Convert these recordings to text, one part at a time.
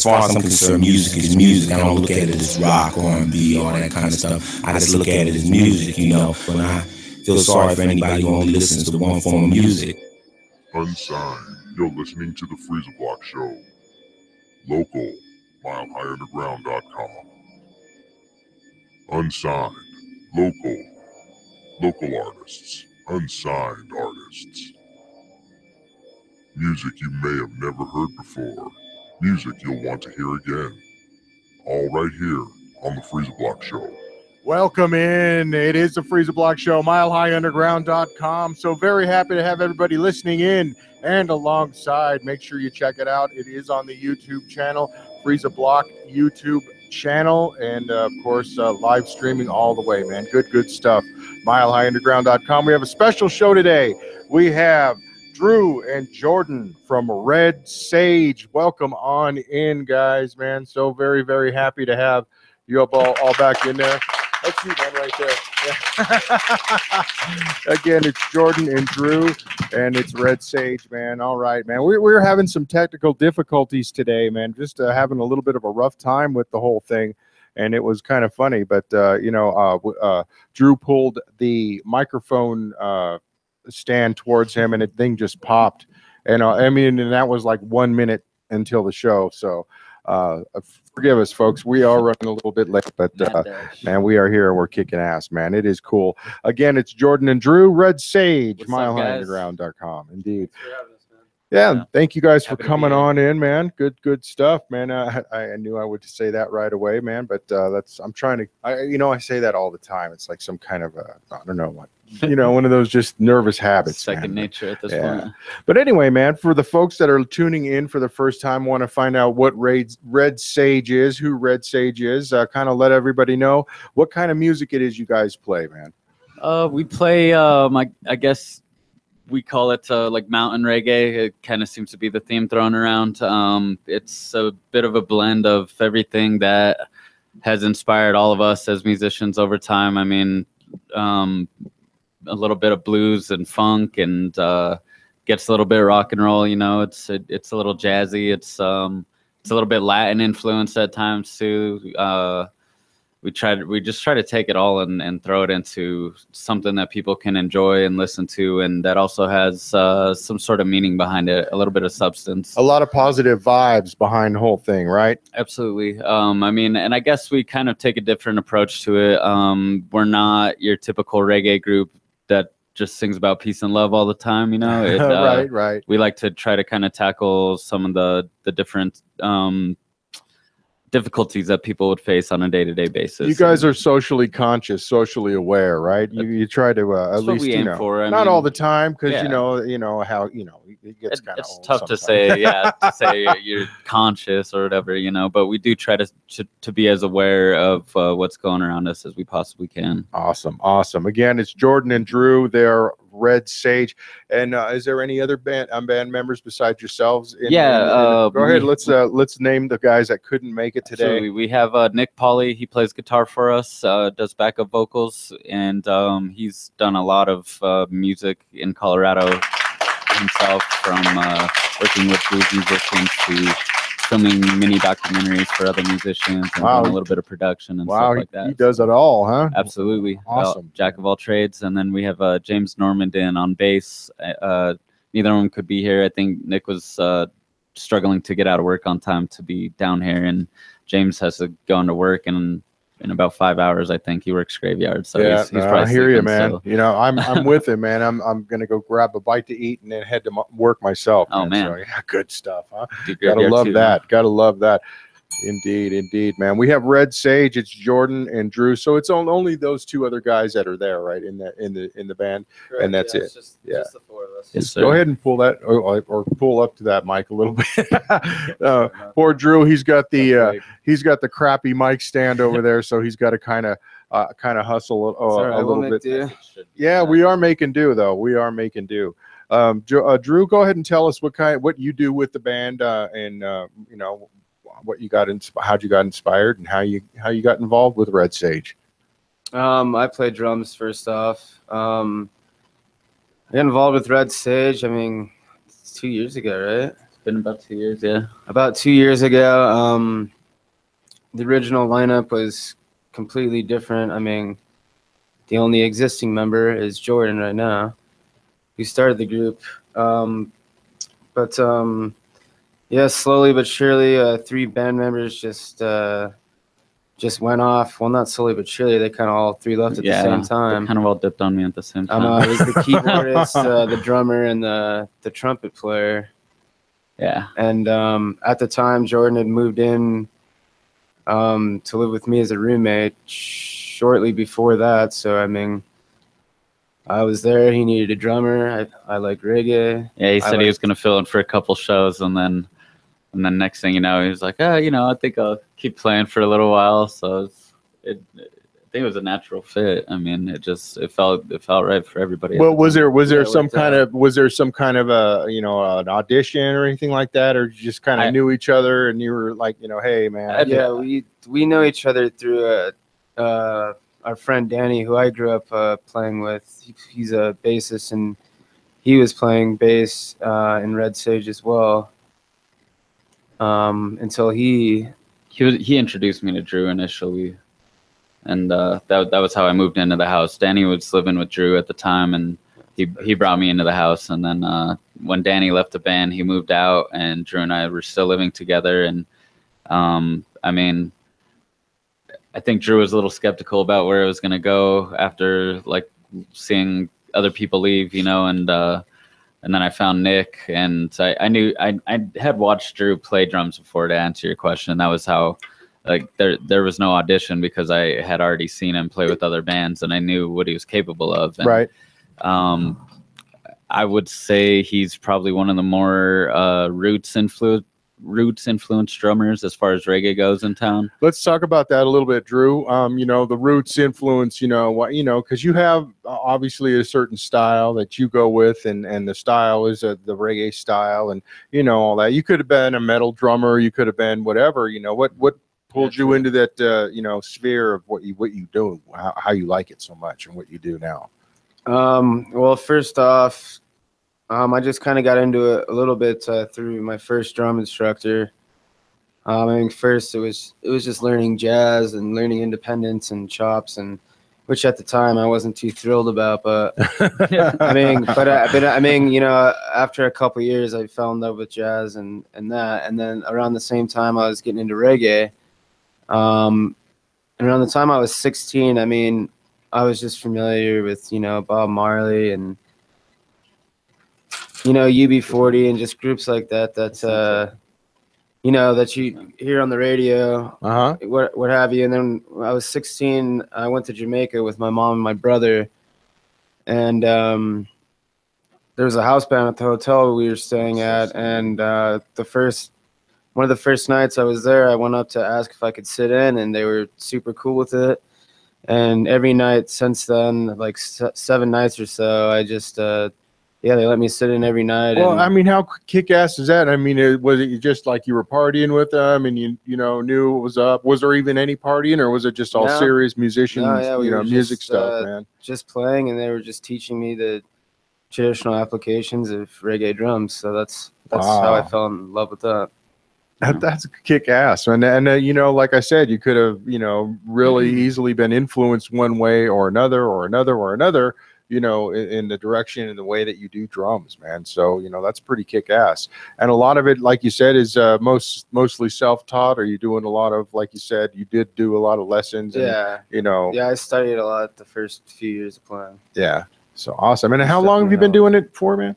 as far as I'm concerned, music is music. I don't look at it as rock, R&B, all that kind of stuff. I just look at it as music, you know. When I feel sorry for anybody who only listens to one form of music. Unsigned, you're listening to the Freeza Block Show. Local, milehigh.underground.com. Unsigned, local artists, unsigned artists. Music you may have never heard before. Music you'll want to hear again. All right here on the Freeza Block Show. Welcome in. It is the Freeza Block Show, milehigh.underground.com. So very happy to have everybody listening in and alongside. Make sure you check it out. It is on the YouTube channel, Freeza Block YouTube channel, and of course live streaming all the way, man. Good stuff. milehigh.underground.com. We have a special show today. We have Drew and Jordan from Red Sage. Welcome on in, guys, man. So very, very happy to have you all back in there. That's you, man, right there. Yeah. Again, it's Jordan and Drew, and it's Red Sage, man. All right, man. We're having some technical difficulties today, man. Just having a little bit of a rough time with the whole thing, and it was kind of funny. But, Drew pulled the microphone stand towards him, and the thing just popped. And, and that was like 1 minute until the show, so... forgive us, folks. We are running a little bit late, but man, we are here and we're kicking ass, man. It is cool. Again, it's Jordan and Drew, Red Sage, milehigh.underground.com. Indeed. Yeah, thank you guys for coming on in, man. Good stuff, man. I knew I would say that right away, man. But I'm trying to. I say that all the time. It's like some kind of I don't know what. One of those just nervous habits. Second nature at this point. But anyway, man, for the folks that are tuning in for the first time, want to find out what Red Sage is, who Red Sage is, kind of let everybody know what kind of music it is you guys play, man. We play, I guess we call it like mountain reggae. It kind of seems to be the theme thrown around. It's a bit of a blend of everything that has inspired all of us as musicians over time. I mean, a little bit of blues and funk, and gets a little bit of rock and roll. It's a little jazzy. It's a little bit Latin influence at times too. We just try to take it all and throw it into something that people can enjoy and listen to, and that also has some sort of meaning behind it, a little bit of substance. A lot of positive vibes behind the whole thing, right? Absolutely. And I guess we kind of take a different approach to it. We're not your typical reggae group that just sings about peace and love all the time, Right. We like to try to kind of tackle some of the different difficulties that people would face on a day-to-day basis. You guys are socially conscious, socially aware, right? You try to at least we aim for. Not all the time, because you know how it gets kind of it's tough to say, to say you're conscious or whatever, but we do try to be as aware of what's going around us as we possibly can. Awesome. Again, it's Jordan and Drew. They're Red Sage. And is there any other band members besides yourselves? Go ahead. Let's name the guys that couldn't make it today. Absolutely. We have Nick Pauly. He plays guitar for us, does backup vocals, and he's done a lot of music in Colorado himself, from working with blues musicians to filming mini documentaries for other musicians, and doing a little bit of production and stuff like that. He does it all, huh? Absolutely. Awesome. Jack of all trades. And then we have James Normandin on bass. Neither of them could be here. I think Nick was struggling to get out of work on time to be down here, and James has to go into work, and in about 5 hours, I think he works graveyard. So he's probably I hear you, man. So. I'm with him, man. I'm gonna go grab a bite to eat and then head to work myself. Oh man, so, good stuff, huh? Gotta love that. Gotta love that. Indeed, man. We have Red Sage. It's Jordan and Drew. So it's only those two other guys that are there, right, in the band. Correct, and that's it. It's just the four of us. Yes, go ahead and pull that, or pull up to that mic a little bit. Poor Drew. He's got the crappy mic stand over there, so he's got to kind of hustle a little bit. Yeah, we are making do, though. We are making do. Drew, go ahead and tell us what you do with the band, and what you got, how'd you got inspired, and how you got involved with Red Sage. I play drums first off. I got involved with Red Sage, it's 2 years ago, right? been about 2 years, yeah. About 2 years ago, the original lineup was completely different. I mean, the only existing member is Jordan right now, who started the group. But yeah, slowly but surely, 3 band members just went off. Well, not slowly but surely. They kind of all 3 left at the same time. They kind of all dipped on me at the same time. I was the keyboardist, the drummer, and the trumpet player. Yeah. And at the time, Jordan had moved in to live with me as a roommate shortly before that. So, I mean, I was there. He needed a drummer. I like reggae. Yeah, he said he was going to fill in for a couple shows, and then next thing you know, he was like, "Oh, I think I'll keep playing for a little while." So I think it was a natural fit. I mean, it felt right for everybody. Well, was there some kind of a an audition or anything like that, or you just kind of knew each other and you were like, hey man? Yeah, we know each other through our friend Danny, who I grew up playing with. He's a bassist, and he was playing bass in Red Sage as well. Until he introduced me to Drew initially, and that was how I moved into the house. Danny was living with Drew at the time, and he brought me into the house. And then when Danny left the band, he moved out, and Drew and I were still living together. And I mean, I think Drew was a little skeptical about where it was going to go after like seeing other people leave, and then I found Nick, and I knew I had watched Drew play drums before. To answer your question, that was how, like, there was no audition because I had already seen him play with other bands, and I knew what he was capable of. And, right. I would say he's probably one of the more roots influenced drummers as far as reggae goes in town. Let's talk about that a little bit, Drew. The roots influence, because you have obviously a certain style that you go with, and the style is the reggae style, and all that. You could have been a metal drummer, you could have been whatever. What pulled you into that sphere of what you do, how you like it so much, and what you do now? Well, first off, I just kind of got into it a little bit through my first drum instructor. I mean, first it was just learning jazz and learning independence and chops, and which at the time I wasn't too thrilled about. But I mean, after a couple of years, I fell in love with jazz and that, and then around the same time I was getting into reggae. And around the time I was 16, I mean, I was just familiar with Bob Marley and UB40 and just groups like that that you hear on the radio, what have you. And then when I was 16, I went to Jamaica with my mom and my brother, and there was a house band at the hotel we were staying at, and one of the first nights I was there, I went up to ask if I could sit in, and they were super cool with it. And every night since then, like 7 nights or so, I just they let me sit in every night. Well, I mean, how kick-ass is that? I mean, was it just like you were partying with them and you knew what was up? Was there even any partying, or was it just all serious musicians, music stuff, man? Just playing, and they were just teaching me the traditional applications of reggae drums. So that's how I fell in love with that. That's kick-ass. And like I said, you could have, really easily been influenced one way or another, in the direction and the way that you do drums, man. So, that's pretty kick-ass. And a lot of it, like you said, is mostly self-taught. Are you doing a lot of, like you said, you did do a lot of lessons? And, Yeah, I studied a lot the first few years of playing. Yeah. So awesome. And how long have you been doing it for, man?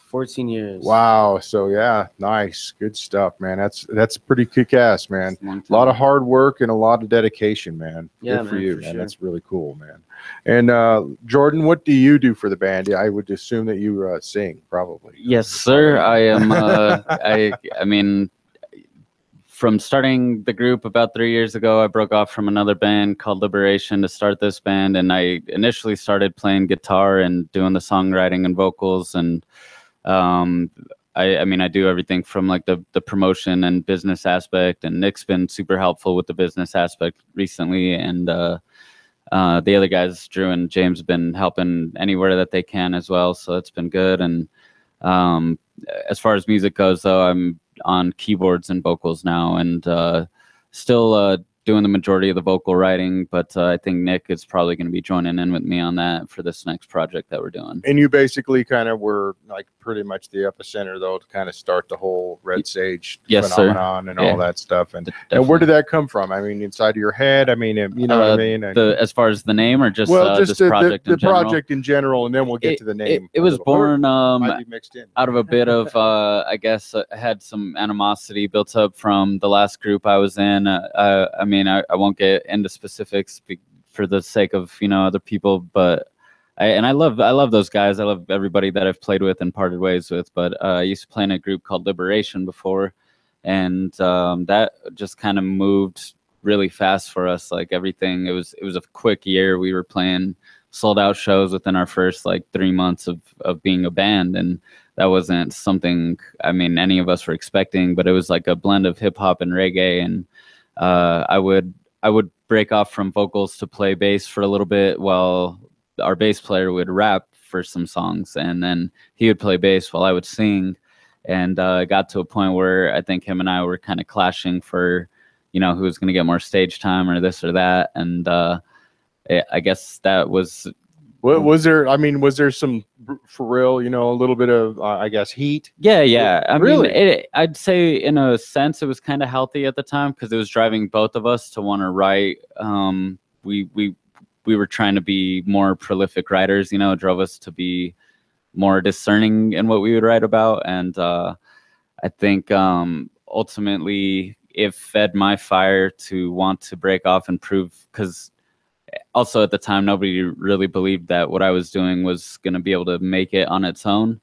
14 years. Wow. So yeah, nice, good stuff, man. That's pretty kick-ass, man. A lot of hard work and a lot of dedication, man. Yeah, good for you, man. Sure. That's really cool, man. And Jordan, what do you do for the band? I would assume that you sing, probably. Yes, sir. I am. I mean, from starting the group about 3 years ago, I broke off from another band called Liberation to start this band, and I initially started playing guitar and doing the songwriting and vocals, and I mean, I do everything from like the promotion and business aspect, and Nick's been super helpful with the business aspect recently, and the other guys, Drew and James, have been helping anywhere that they can as well, so it's been good. And As far as music goes, though, I'm on keyboards and vocals now, and still doing the majority of the vocal writing, but I think Nick is probably going to be joining in with me on that for this next project that we're doing. And you basically kind of were like pretty much the epicenter, though, to kind of start the whole Red Sage phenomenon and all that stuff. And where did that come from? I mean, inside of your head? I mean, you know what I mean? As far as the name, or just just this project the project in general, and then we'll get to the name. It was born might be mixed in. out of a bit of, I guess, I had some animosity built up from the last group I was in. I mean, I won't get into specifics for the sake of, you know, other people, but I love those guys. I love everybody that I've played with and parted ways with. But I used to play in a group called Liberation before, and that just kind of moved really fast for us. Like everything, it was a quick year. We were playing sold out shows within our first like 3 months of being a band, and that wasn't something, I mean, any of us were expecting. But it was like a blend of hip hop and reggae, and I would break off from vocals to play bass for a little bit while our bass player would rap for some songs, and then he would play bass while I would sing. And it got to a point where I think him and I were kind of clashing for, you know, who was going to get more stage time or this or that. And I guess that was... Was there? I mean, was there some, for real, you know, a little bit of, I guess, heat? Yeah. I really? mean, I'd say in a sense it was kind of healthy at the time, because it was driving both of us to want to write. We were trying to be more prolific writers. You know, it drove us to be more discerning in what we would write about, and I think ultimately it fed my fire to want to break off and prove, because also at the time nobody really believed that what I was doing was going to be able to make it on its own,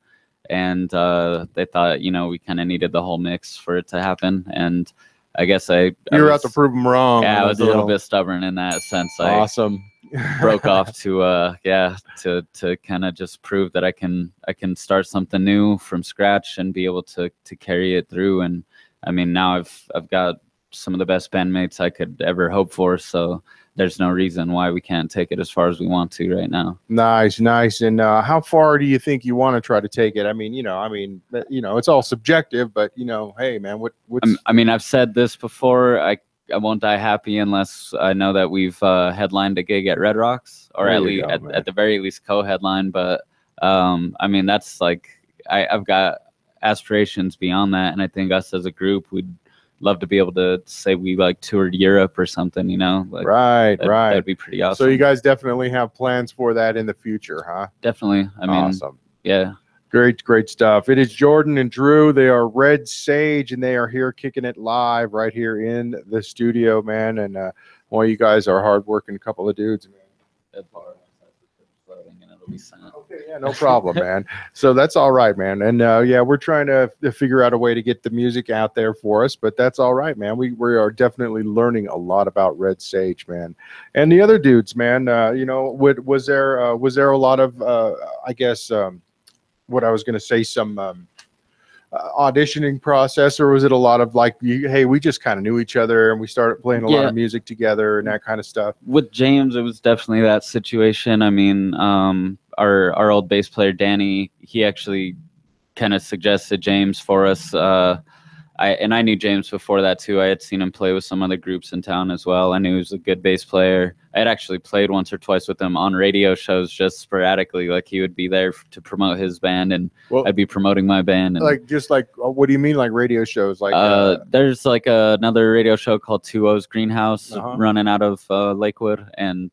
and they thought, you know, we kind of needed the whole mix for it to happen. And I guess you were out to prove them wrong. Yeah, I was a little bit stubborn in that sense. Awesome. Broke off to kind of just prove that I can start something new from scratch and be able to carry it through. And I mean, now I've got some of the best bandmates I could ever hope for, so there's no reason why we can't take it as far as we want to right now. Nice. And how far do you think you want to try to take it? I mean, it's all subjective, but hey man, what's... I mean, I've said this before. I won't die happy unless I know that we've headlined a gig at Red Rocks, or at least at the very least co-headline. But I mean, that's like, I've got aspirations beyond that, and I think us as a group, we'd love to be able to say we like toured Europe or something, like, right. That'd be pretty awesome. So you guys definitely have plans for that in the future, huh? Definitely. I mean, awesome. Yeah. Great stuff. It is Jordan and Drew. They are Red Sage, and they are here kicking it live right here in the studio, man. And you guys are hardworking couple of dudes, man. Okay, yeah, no problem, man. So that's all right, man. And we're trying to figure out a way to get the music out there for us, but that's all right, man. We are definitely learning a lot about Red Sage, man. And the other dudes, man, was there a lot of I guess what I was going to say, some auditioning process, or was it a lot of like, hey, we just kind of knew each other and we started playing a lot of music together and that kind of stuff? With James, it was definitely that situation. I mean, our old bass player Danny, he actually kind of suggested James for us. I knew James before that too. I had seen him play with some other groups in town as well. I knew he was a good bass player. I had actually played once or twice with him on radio shows, just sporadically. Like, he would be there to promote his band, and I'd be promoting my band. And, what do you mean, like radio shows? Like there's like another radio show called 2O's Greenhouse running out of Lakewood, and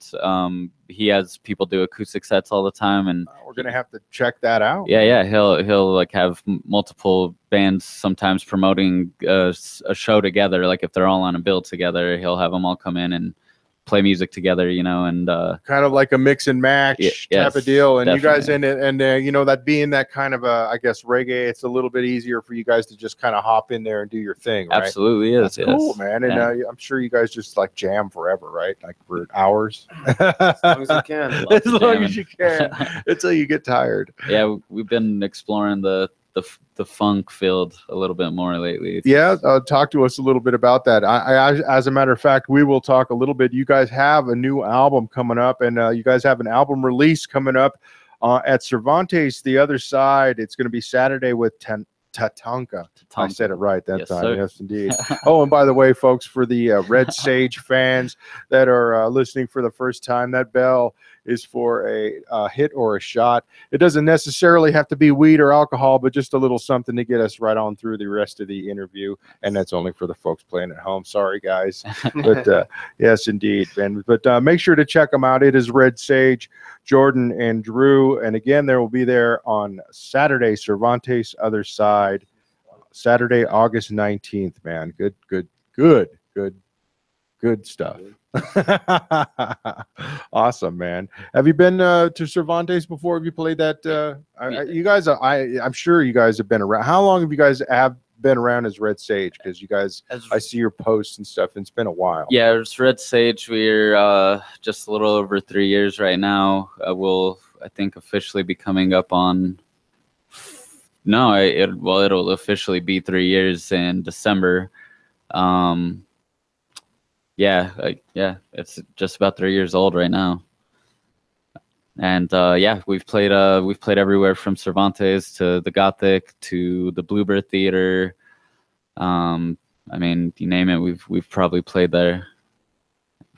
he has people do acoustic sets all the time, and we're gonna have to check that out. Yeah. He'll like have multiple bands sometimes promoting a show together. Like if they're all on a bill together, he'll have them all come in and play music together, and kind of like a mix and match type of deal. And definitely. You guys and that being that kind of I guess reggae, it's a little bit easier for you guys to just kind of hop in there and do your thing, right? Absolutely is. That's cool, man. And I'm sure you guys just like jam forever, right? Like for hours. As long as you can. As long as you can, until you get tired. Yeah, we've been exploring the funk field a little bit more lately. Talk to us a little bit about that. I as a matter of fact, we will talk a little bit. You guys have a new album coming up, and you guys have an album release coming up At Cervantes, the other side, it's going to be Saturday with Tatanka. I said it right that time. Sir. Yes, indeed. Oh, and by the way, folks, for the Red Sage fans that are listening for the first time, that bell is for a hit or a shot. It doesn't necessarily have to be weed or alcohol, but just a little something to get us right on through the rest of the interview. And that's only for the folks playing at home. Sorry, guys. But yes, indeed, Ben. But make sure to check them out. It is Red Sage, Jordan, and Drew. And again, they will be there on Saturday, Cervantes, other side, Saturday, August 19th, man. Good stuff. Awesome, man. Have you been to Cervantes before? Have you played that? You guys, I'm sure you guys have been around. How long have you guys been around as Red Sage? Because you guys, I see your posts and stuff, and it's been a while. Yeah, it's Red Sage. We're just a little over 3 years right now. We'll, I think, officially be coming up on. No, it'll officially be 3 years in December. Yeah, it's just about 3 years old right now. And yeah, we've played everywhere from Cervantes to the Gothic to the Bluebird Theater. I mean, you name it, we've probably played there.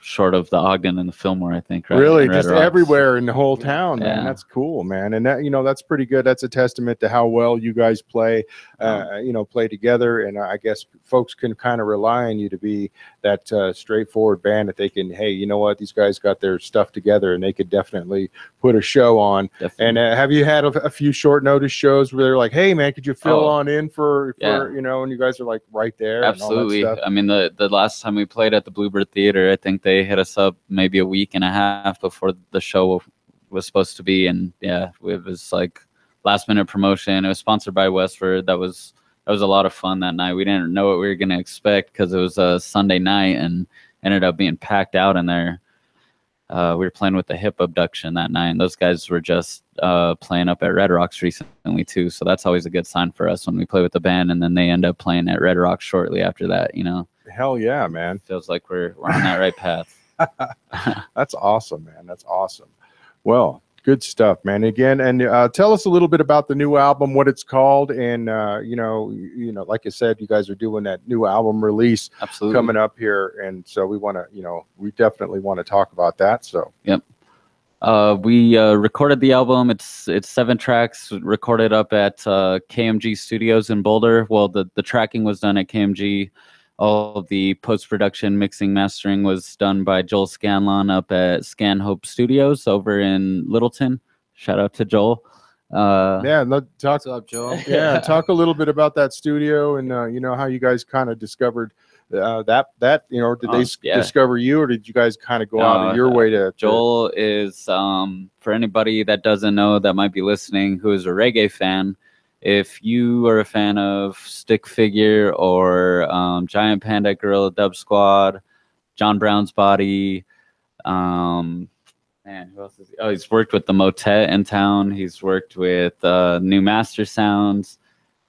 Short of the Ogden and the Fillmore, I think. Right? Really, just everywhere in the whole town, man. Yeah. That's cool, man. And that, that's pretty good. That's a testament to how well you guys play, play together. And I guess folks can kind of rely on you to be that straightforward band that they can, hey, you know what, these guys got their stuff together, and they could definitely put a show on. Definitely. And have you had a few short notice shows where they're like, hey, man, could you fill on in for and you guys are like right there? Absolutely. And all that stuff? I mean, the last time we played at the Bluebird Theater, I think they hit us up maybe a week and a half before the show was supposed to be, and yeah, it was like last minute promotion. It was sponsored by Westford. That was a lot of fun that night. We didn't know what we were gonna expect because it was a Sunday night and ended up being packed out in there. We were playing with the Hip Abduction that night, and those guys were just playing up at Red Rocks recently too. So that's always a good sign for us when we play with the band, and then they end up playing at Red Rocks shortly after that. Hell yeah, man. Feels like we're on that right path. That's awesome, man. That's awesome. Well, good stuff, man. Again, and tell us a little bit about the new album, what it's called, and like I said, you guys are doing that new album release coming up here, and so we want to, we definitely want to talk about that. So yep. We recorded the album. It's 7 tracks recorded up at KMG Studios in Boulder. Well, the tracking was done at KMG. All of the post-production, mixing, mastering was done by Joel Scanlon up at Scanhope Studios over in Littleton. Shout out to Joel. What's up, Joel? Yeah, talk a little bit about that studio and how you guys kind of discovered that. Did they discover you, or did you guys kind of go out of your way to? Joel is for anybody that doesn't know that might be listening who is a reggae fan. If you are a fan of Stick Figure or Giant Panda Gorilla Dub Squad, John Brown's Body, man, who else is he? Oh, he's worked with the Motet in town. He's worked with New Master Sounds,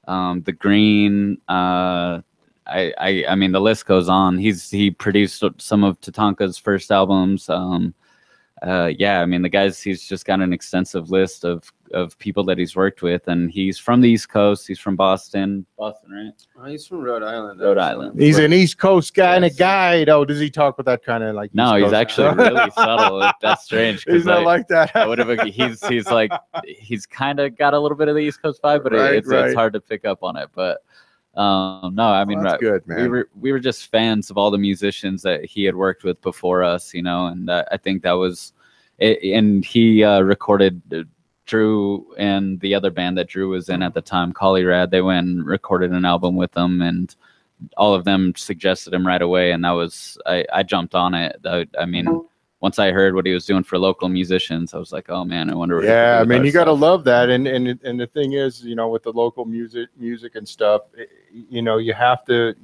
The Green. I mean, the list goes on. He produced some of Tatanka's first albums. Yeah, I mean, he's just got an extensive list of people that he's worked with, and he's from the East Coast. He's from Boston, right? Oh, he's from Rhode Island. Rhode Island. He's an East Coast guy and a guide. Oh, does he talk with that kind of like? No, he's actually really subtle. That's strange. He's not like that. I would have. He's like he's kind of got a little bit of the East Coast vibe, but it's hard to pick up on it. But no, I mean, that's good, man. We were just fans of all the musicians that he had worked with before us, and I think that was it. And he recorded Drew and the other band that Drew was in at the time, Collyrad. They went and recorded an album with him, and all of them suggested him right away, and that was I jumped on it. I mean, once I heard what he was doing for local musicians, I was like, oh man, I wonder what he I mean, you got to love that. And the thing is, with the local music and stuff, you have to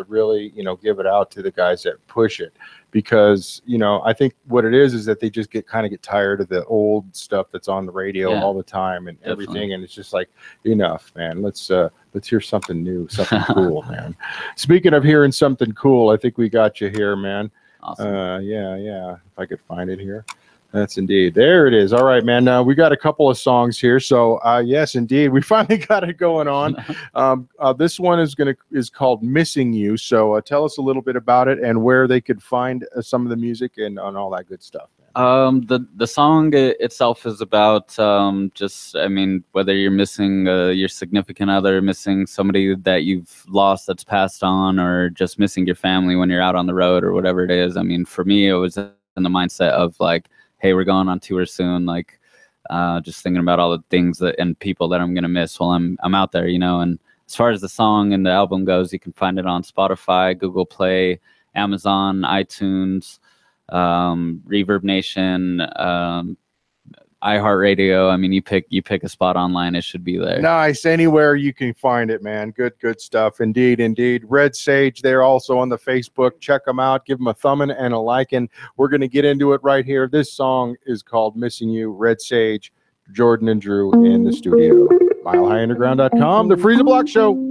really, give it out to the guys that push it, because, I think what it is that they just get tired of the old stuff that's on the radio all the time and everything. And it's just like, enough, man. Let's hear something new, something cool, man. Speaking of hearing something cool, I think we got you here, man. Awesome. Yeah. If I could find it here. That's indeed. There it is. All right, man. We got a couple of songs here. So yes, indeed, we finally got it going on. This one is called "Missing You." So tell us a little bit about it and where they could find some of the music and all that good stuff. The song itself is about just, I mean, whether you're missing your significant other, missing somebody that you've lost that's passed on, or just missing your family when you're out on the road or whatever it is. I mean, for me, it was in the mindset of like, hey, we're going on tour soon. Like, just thinking about all the things and people that I'm gonna miss while I'm out there, you know. And as far as the song and the album goes, you can find it on Spotify, Google Play, Amazon, iTunes, Reverb Nation, iHeartRadio. I mean, you pick a spot online, it should be there. Nice. Anywhere you can find it, man. Good stuff. Indeed. Red Sage, they're also on the Facebook. Check them out. Give them a thumbing and a liking. We're going to get into it right here. This song is called Missing You. Red Sage, Jordan and Drew in the studio. MileHighUnderground.com, the Freeza Block Show.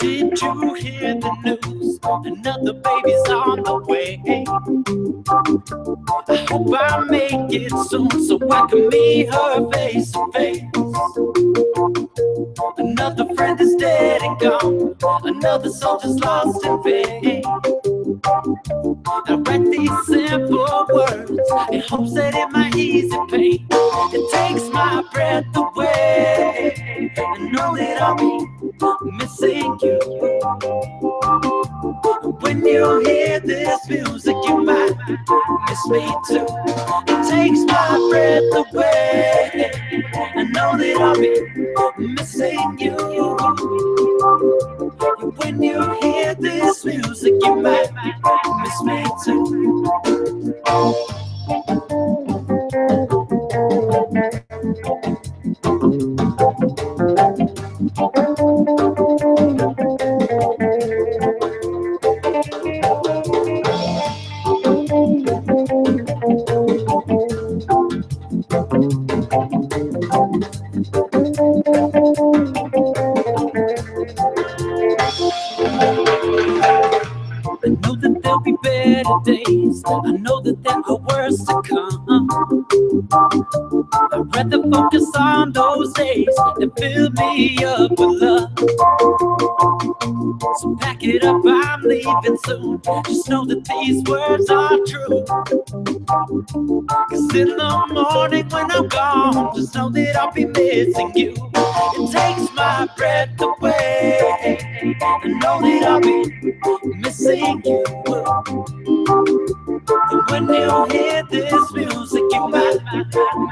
Did you hear the news? Another baby's on the way. I hope I make it soon so I can meet her face to face. Another friend is dead and gone. Another soldier's lost in vain. I write these simple words in hopes that it might ease the pain. It takes my breath away. I know that I'll be missing you. When you hear this music, you might miss me too. It takes my breath away. I know that I'll be missing you. When you hear this music, you might miss me too. I know that there'll be better days. I know that there are worse to come. I'd rather focus on those days that fill me up with love. So pack it up, I'm leaving soon. Just know that these words are true. Cause in the morning when I'm gone, just know that I'll be missing you. It takes my breath away. I know that I'll be missing you. And when you hear this music, you might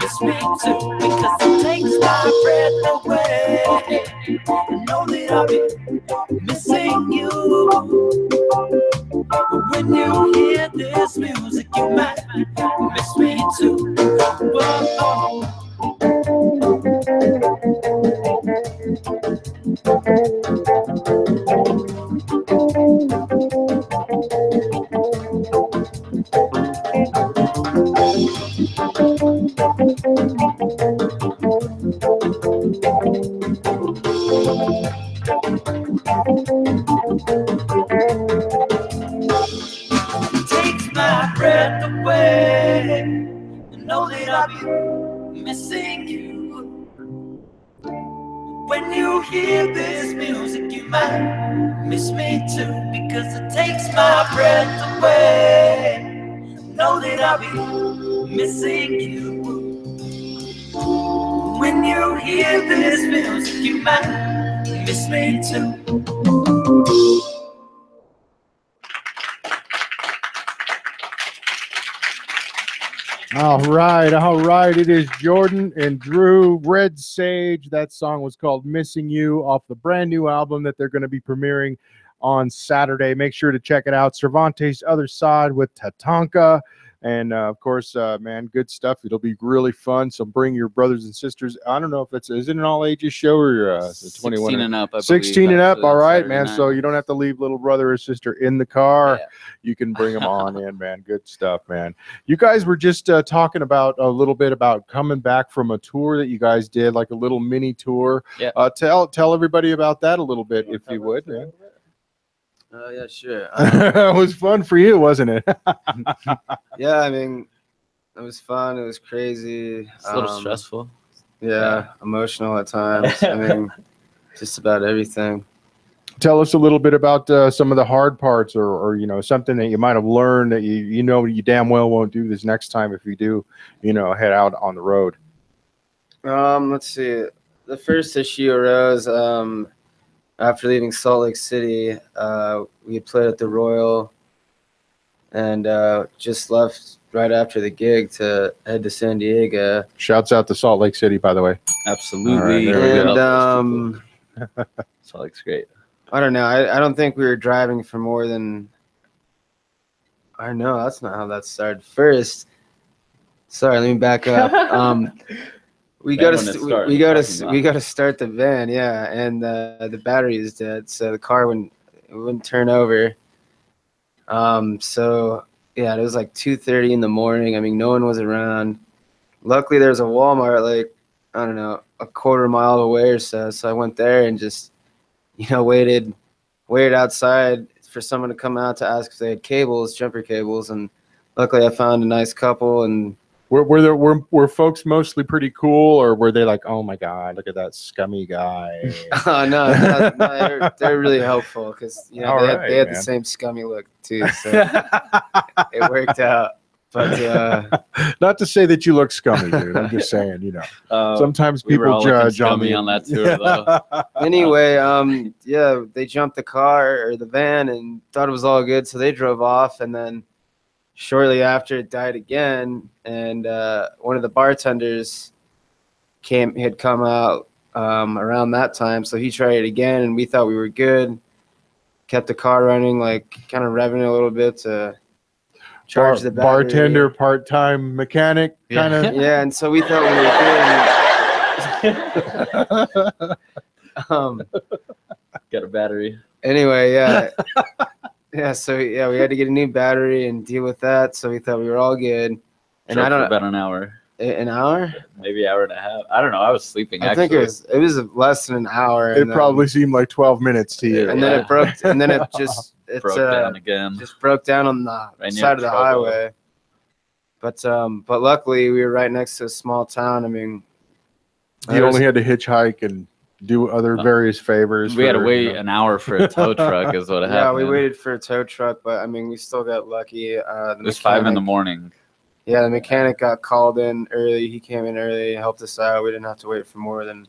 miss me too. Because it takes my breath away. I know that I'll be missing you. When you hear this music, you might miss me too. Whoa. Takes my breath away. I know that I'll be missing you. When you hear this music, you might miss me too. Because it takes my breath away. I know that I'll be missing you. When you hear this music, you might miss me too. All right. It is Jordan and Drew, Red Sage. That song was called Missing You off the brand new album that they're going to be premiering on Saturday. Make sure to check it out. Cervantes Other Side with Tatanka. And of course, man, good stuff. It'll be really fun. So bring your brothers and sisters. I don't know if is it an all ages show or 21 16 and up? I 16 believe, and up. actually, All on right, Saturday man. night. So you don't have to leave little brother or sister in the car. Yeah. You can bring them on in, man. Good stuff, man. You guys were just talking about a little bit about coming back from a tour that you guys did, like a little mini tour. Yeah. Tell everybody about that a little bit, if you would, man. Yeah, sure. It was fun for you, wasn't it? Yeah, I mean, it was fun. It was crazy. It's a little stressful. Yeah, emotional at times. I mean, just about everything. Tell us a little bit about some of the hard parts, or something that you might have learned that you damn well won't do this next time if you do, head out on the road. Let's see. The first issue arose after leaving Salt Lake City. We had played at the Royal and just left right after the gig to head to San Diego. Shouts out to Salt Lake City, by the way. Absolutely. All right, And Salt Lake's great. I don't know. I don't think we were driving for more than. I know that's not how that started. First, sorry, let me back up. We got to start the van, yeah, and the battery is dead, so the car wouldn't turn over. So yeah, it was like 2:30 in the morning. I mean, no one was around. Luckily, there's a Walmart like, I don't know, a quarter mile away or so. So I went there and just, waited outside for someone to come out to ask if they had cables, jumper cables, and luckily I found a nice couple. And were folks mostly pretty cool, or were they like, oh my god, look at that scummy guy? No, they're really helpful because they had the same scummy look too, so it worked out. But not to say that you look scummy, dude. I'm just saying, sometimes we were people all judge scummy on that tour, though. Anyway, yeah, they jumped the car or the van and thought it was all good, so they drove off, and then shortly after it died again, and one of the bartenders had come out around that time, so he tried it again, and we thought we were good. Kept the car running, like kind of revving a little bit to charge the battery. Bartender, part-time mechanic, kind of. Yeah, and so we thought we were good. Got a battery. Anyway, yeah. Yeah, so yeah, we had to get a new battery and deal with that. So we thought we were all good. And Drove I don't for about an hour. An hour? Maybe hour and a half. I don't know. I was sleeping. I think it was less than an hour. It probably seemed like 12 minutes to you. And then it broke. And then it broke down again. Just broke down on the side of the highway. But luckily we were right next to a small town. I mean, you only had to hitchhike and do other various favors. We had to wait an hour for a tow truck is what happened. Yeah, we waited for a tow truck, but I mean, we still got lucky. It was 5 in the morning. Yeah, the mechanic got called in early. He came in early, helped us out. We didn't have to wait for more than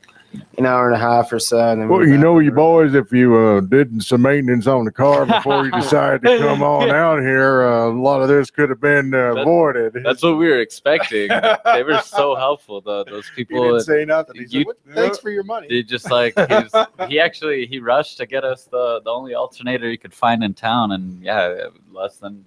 an hour and a half or so. And then well, you boys, if you did some maintenance on the car before you decided to come on out here, a lot of this could have been avoided. That's what we were expecting. They were so helpful, though. Those people. He didn't say nothing. He said, thanks for your money. He just he rushed to get us the only alternator he could find in town, and yeah, less than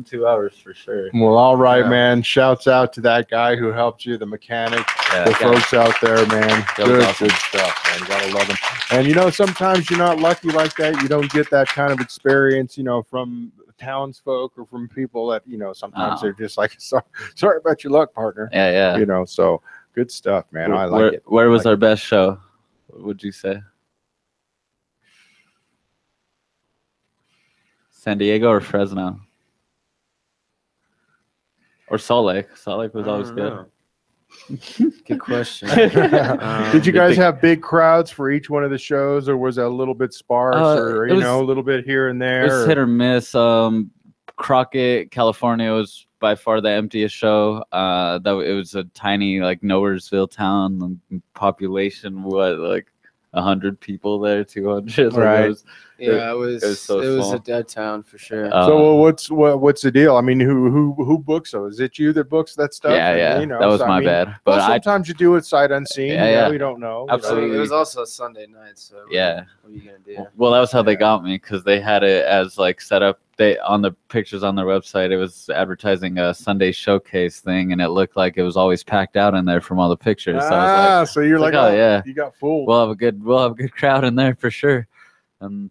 2 hours for sure. Well, all right, man. Shouts out to that guy who helped you, the mechanic, the folks out there, man. Good stuff, man. You gotta love them. And sometimes you're not lucky like that. You don't get that kind of experience, from townsfolk or from people that sometimes they're just like, sorry about your luck, partner. Yeah. So good stuff, man. I like it. Where was our best show? What would you say? San Diego or Fresno? Or Salt Lake? Salt Lake was always good. Good question. Did you guys have big crowds for each one of the shows, or was it a little bit sparse, or a little bit here and there? It was hit or miss. Crockett, California was by far the emptiest show. It was a tiny like Nowheresville town, population 100 people there, 200. Like, Right. Yeah, it was so a small. dead town for sure. So what's the deal? I mean, who books those? Is it you that books that stuff? Yeah, And, yeah. you know, That was so, I my mean, bad. Well, But sometimes you do it sight unseen. Yeah, you know, yeah. you don't know. Absolutely. It was also a Sunday night, so Yeah. What are you gonna do? Well, that was how they Yeah. got me, because they had it as like set up. They on the pictures on their website, it was advertising a Sunday showcase thing, and it looked like it was always packed out in there from all the pictures. So I was like, So you're like, oh, yeah, you got fooled. we'll have a good crowd in there for sure. And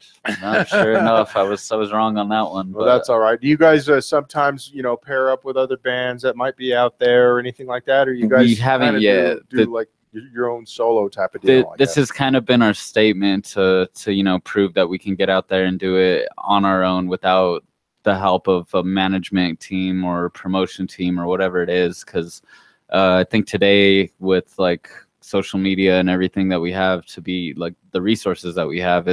sure enough, I was wrong on that one. Well, but that's all right. Do you guys sometimes, you know, pair up with other bands that might be out there or anything like that? Or you guys We haven't kinda yet. do like your own solo type of deal? I this guess? has kind of been our statement to you know, prove that we can get out there and do it on our own without the help of a management team or promotion team or whatever it is. Because I think today, with like social media and everything that we have, to be like the resources that we have,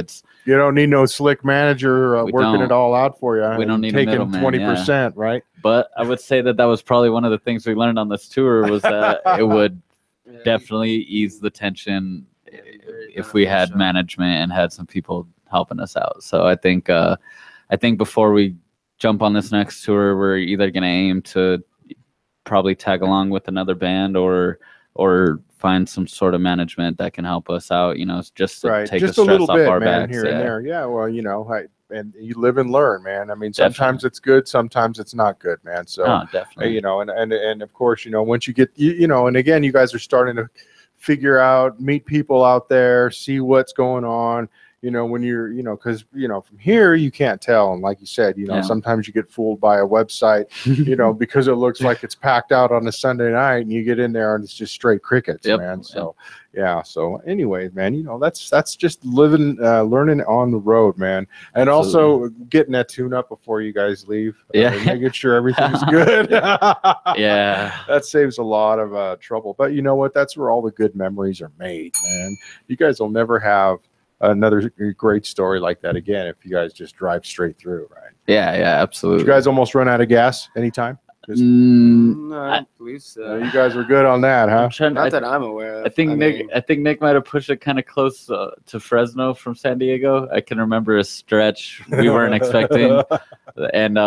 You don't need no slick manager We working don't. it all out for you. We don't need a taking middleman, 20%, right? but I would say that was probably one of the things we learned on this tour, was that it would Yeah, definitely ease the tension very if we had beneficial. management and had some people helping us out. So I think before we jump on this next tour, we're either going to aim to probably tag along with another band or find some sort of management that can help us out, you know, just to Right. take Just the a stress little off bit, our man, backs. here and Yeah. there. Yeah. Well, you know, and you live and learn, man. I mean, sometimes it's good, sometimes it's not good, man. So, Oh, definitely. you know, and of course, you know, once you get, you know, and again, you guys are starting to figure out, meet people out there, see what's going on. You know, when you're, you know, because, you know, from here, you can't tell. And like you said, you know, Yeah. sometimes you get fooled by a website, you know, because it looks like it's packed out on a Sunday night and you get in there and it's just straight crickets, Yep. man. So, yeah. So anyway, man, you know, that's just living, learning on the road, man. And also getting that tune up before you guys leave. Yeah. Making sure everything's good. Yeah. That saves a lot of trouble. But you know what? That's where all the good memories are made, man. You guys will never have another great story like that again if you guys just drive straight through, right? Yeah, Did absolutely. you guys almost run out of gas anytime? No, I don't believe so. You guys were good on that, huh? I'm trying, Not that I'm aware of. I think mean, Nick might have pushed it kind of close to Fresno from San Diego. I can remember a stretch we weren't expecting, and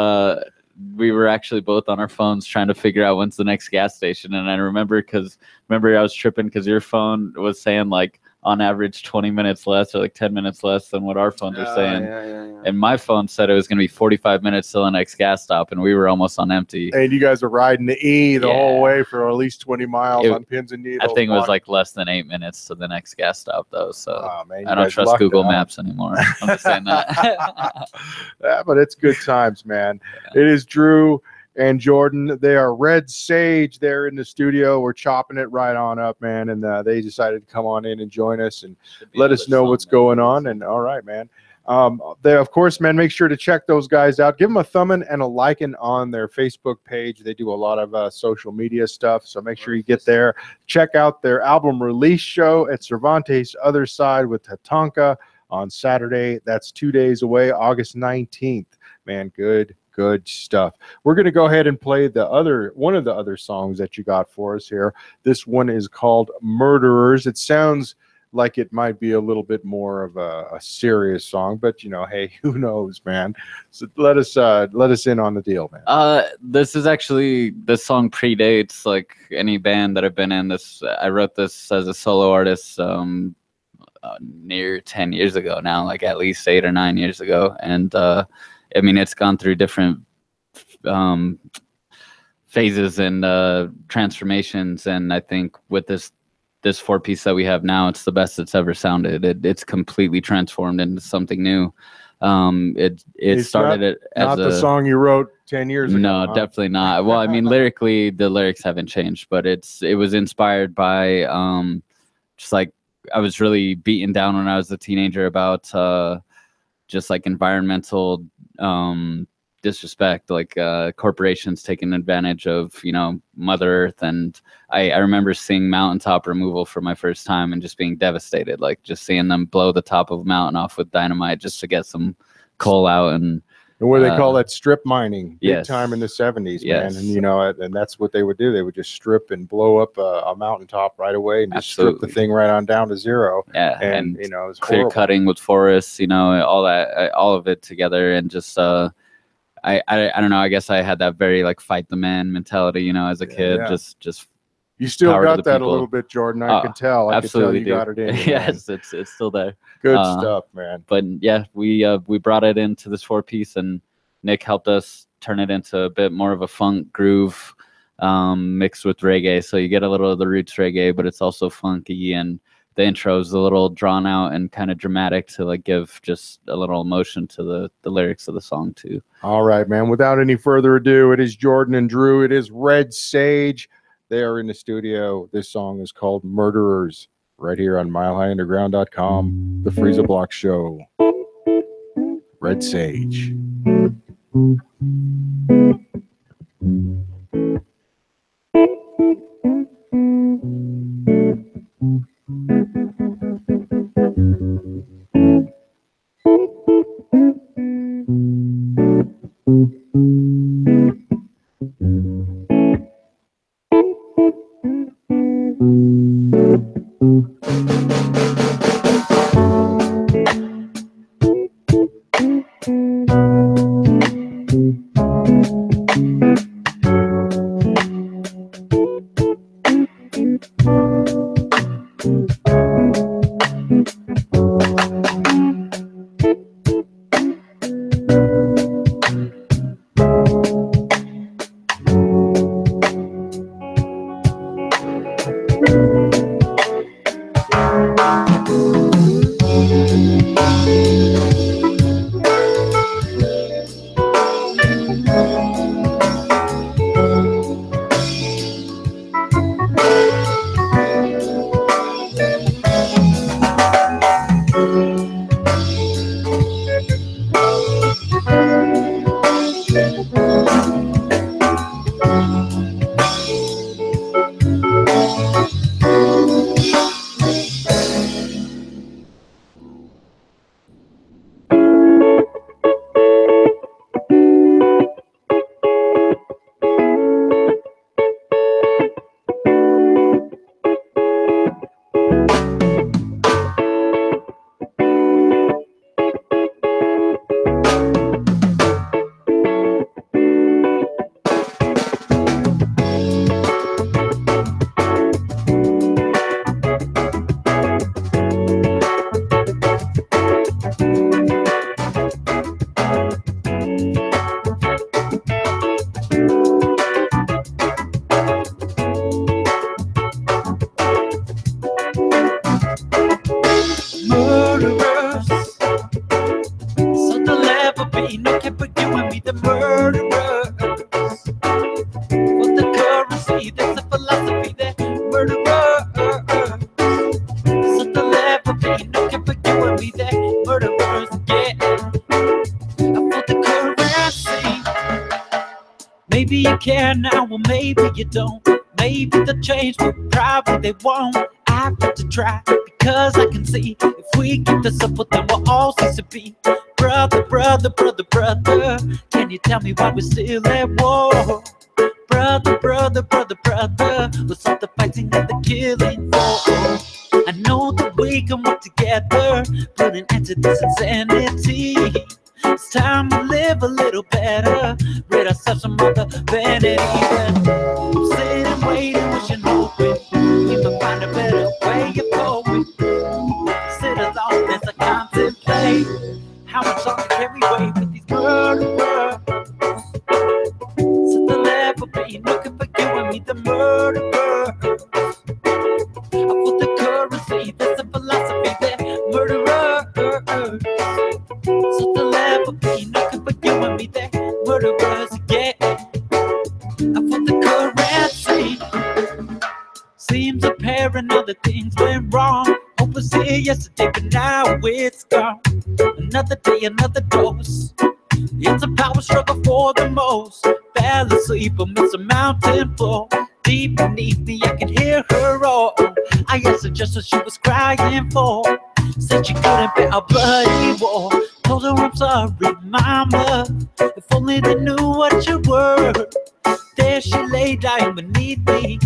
we were actually both on our phones trying to figure out when's the next gas station. And I remember I was tripping because your phone was saying like on average 20 minutes less or like 10 minutes less than what our phones are saying. Yeah. And my phone said it was going to be 45 minutes till the next gas stop, and we were almost on empty. And you guys were riding the E the whole Yeah. way for at least 20 miles It- on pins and needles. I think it was like less than 8 minutes to the next gas stop, though. So oh, man, you I don't guys trust lucked Google out. Maps anymore. I'm just saying that. Yeah, but it's good times, man. It is Drew and Jordan. They are Red Sage. They're in the studio. We're chopping it right on up, man. And they decided to come on in and join us and let us know what's going on. And all right, man. They, of course, man, make sure to check those guys out. Give them a thumbing and a liking on their Facebook page. They do a lot of social media stuff. So make sure you get there. Check out their album release show at Cervantes Other Side with Tatanka on Saturday. That's 2 days away, August 19th. Man, good stuff. We're going to go ahead and play one of the other songs that you got for us here. This one is called Murderers. It sounds like it might be a little bit more of a serious song, but you know, hey, who knows, man? So let us in on the deal, man. This song predates like any band that I've been in. I wrote this as a solo artist near 10 years ago now, like at least 8 or 9 years ago. And I mean, it's gone through different phases and transformations, and I think with this 4-piece that we have now, it's the best it's ever sounded. It's completely transformed into something new. It started as not the song you wrote 10 years ago. No, huh? definitely not. Well, I mean, lyrically, the lyrics haven't changed, but it was inspired by just like I was really beaten down when I was a teenager about just like environmental disrespect, like corporations taking advantage of, you know, Mother Earth. And I remember seeing mountaintop removal for my first time and just being devastated, like just seeing them blow the top of a mountain off with dynamite just to get some coal out. And And where they call that strip mining, big yes. time in the 70s, Yes. man. And you know, and that's what they would do. They would just strip and blow up a mountaintop right away and just strip the Absolutely. thing right on down to zero. Yeah, And you know, it's clear horrible. cutting with forests, you know, all that, all of it together, and just I don't know. I guess I had that very like fight the man mentality, you know, as a kid. yeah. Just You still power to got the that people. a little bit, Jordan. I can tell. I can tell absolutely you do. got it in you, man. Yes, it's still there. Good stuff, man. But yeah, we brought it into this 4-piece, and Nick helped us turn it into a bit more of a funk groove, mixed with reggae. So you get a little of the roots reggae, but it's also funky, and the intro is a little drawn out and kind of dramatic to like give just a little emotion to the lyrics of the song too. All right, man. Without any further ado, it is Jordan and Drew. It is Red Sage. They are in the studio. This song is called Murderers, right here on MileHighUnderground.com, the Freeza Block Show. Red Sage. Murderers, so there'll ever be no cap for you and me, the murderers. For the currency, there's a philosophy that murderers. So there'll ever be no cap for you and me, that murderers, yeah. For the currency, maybe you care now, or maybe you don't. Maybe they'll change, but probably they won't. I've got to try, because I can see if we keep this up, well, then we'll all cease to be. Brother, brother, brother, brother, can you tell me why we're still at war? Brother, brother, brother, brother, what's all the fighting and the killing for? I know that we can work together, put an end to this insanity. It's time to live a little better, rid ourselves from all the vanity. I'm sitting, waiting, wishing, hoping we can find a better way of going. Sit alone as I contemplate how much longer can we wait with these murderers. So there'll ever be looking for you and me, the murderers. I put the currency, that's a philosophy, that murderers. So there'll ever be looking for you and me, that murderers, yeah. I put the currency. Seems apparent other things went wrong. Hope was here yesterday, but now it's gone. Another day, another dose. It's a power struggle for the most. Fell asleep amidst a mountain floor. Deep beneath me, I can hear her roar. I asked her just what she was crying for. Said she couldn't bear a bloody war. Told her I'm sorry, mama. If only they knew what you were. There she lay dying beneath me,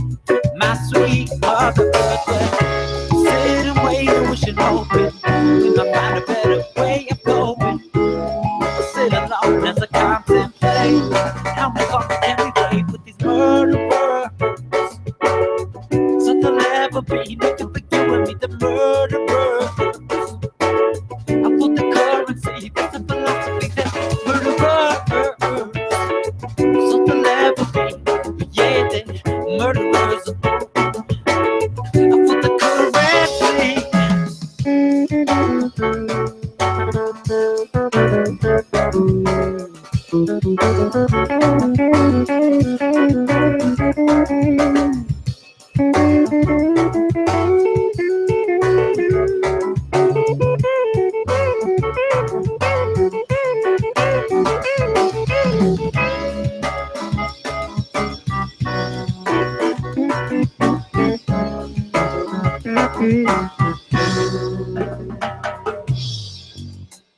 my sweetheart. Sitting, waiting, wishing, hoping we might find a better way of coping. Sit alone as I contemplate how much longer can we wait with these murderers? So there'll ever be nothing for you and me, the murderers. I put the currency, that's the philosophy, that murderers. So there'll ever be, yeah, the murderers. I put the currency.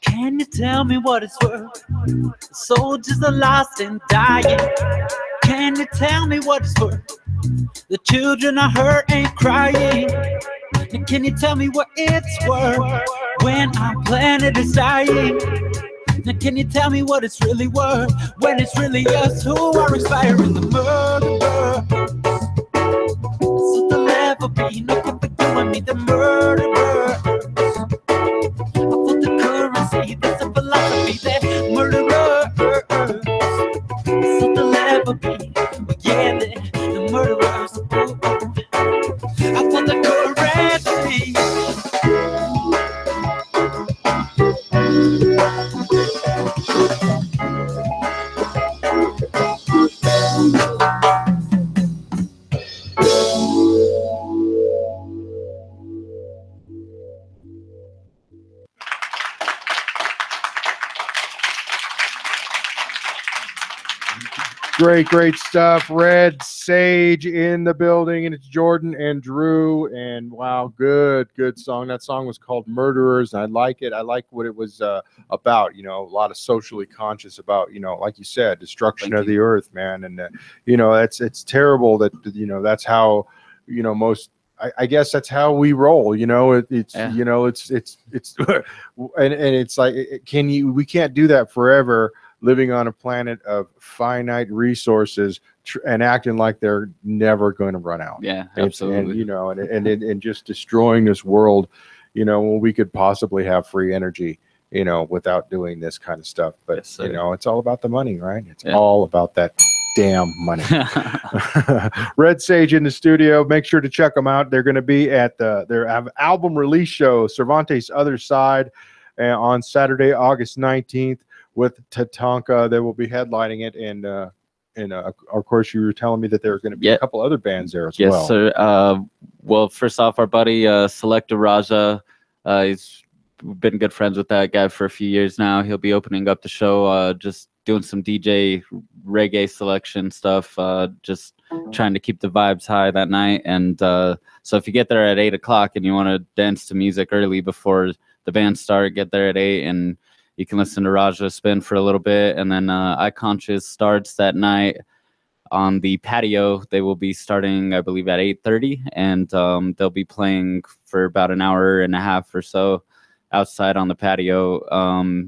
Can you tell me what it's worth? The soldiers are lost and dying. Can you tell me what it's worth? The children are hurt and crying. And can you tell me what it's worth when our planet is dying? Now can you tell me what it's really worth when it's really us who are expiring? The murderers. So there'll never be no comfort you and me, the murderers. I put the currency, that's a philosophy, that murderers. So there'll never be, yeah, the murderers. I put the currency. Great stuff. Red Sage in the building, and it's Jordan and Drew. And wow, good song. That song was called Murderers, and I like it. I like what it was about. You know, a lot of socially conscious about, you know, like you said, destruction of the earth, man. And you know, it's terrible that, you know, that's how, you know, most. I guess that's how we roll, you know. It's yeah. You know, it's and it's like, we can't do that forever, living on a planet of finite resources and acting like they're never going to run out. Yeah, absolutely. And you know, and just destroying this world, you know, when we could possibly have free energy, you know, without doing this kind of stuff. But yes, you know, it's all about the money, right? It's all about that damn money. Red Sage in the studio. Make sure to check them out. They're going to be at their album release show, Cervantes Other Side, on Saturday, August 19th with Tatanka. They will be headlining it, and of course, you were telling me that there are going to be a couple other bands there as well. Yes, sir. Well, first off, our buddy Selecta Raja, he's been good friends with that guy for a few years now. He'll be opening up the show, just doing some DJ reggae selection stuff, just trying to keep the vibes high that night. And so if you get there at 8 o'clock and you want to dance to music early before the band start, get there at 8 and you can listen to Raja spin for a little bit. And then iConscious starts that night on the patio. They will be starting, I believe, at 8:30, and they'll be playing for about an hour and a half or so outside on the patio,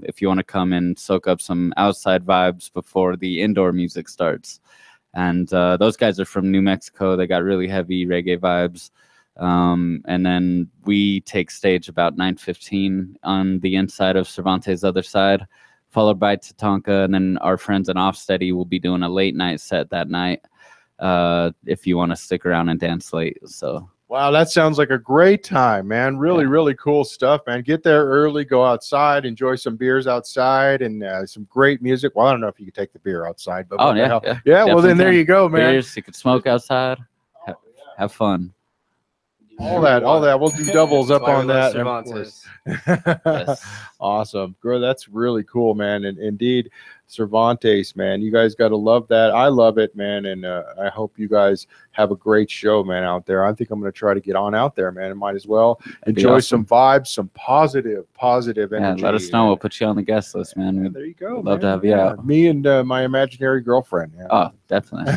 if you want to come and soak up some outside vibes before the indoor music starts. And those guys are from New Mexico. They got really heavy reggae vibes. And then we take stage about 9:15 on the inside of Cervantes Other Side, followed by Tatanka, and then our friends in Offsteady will be doing a late night set that night, if you want to stick around and dance late. So wow, that sounds like a great time, man. Really cool stuff, man. Get there early, go outside, enjoy some beers outside, and some great music. Well, I don't know if you can take the beer outside, but yeah. Well, then there you go, man. Beers, you can smoke outside, have fun. All that. We'll do doubles up on that. Of course. Yes. Awesome, girl. That's really cool, man. And indeed, Cervantes, man. You guys got to love that. I love it, man. And I hope you guys have a great show, man, out there. I think I'm going to try to get on out there, man. I might as well enjoy some vibes, some positive energy. Yeah, let us know. We'll put you on the guest list, man. Yeah, there you go. We'd love to have you out. Me and my imaginary girlfriend. Yeah. Oh, definitely.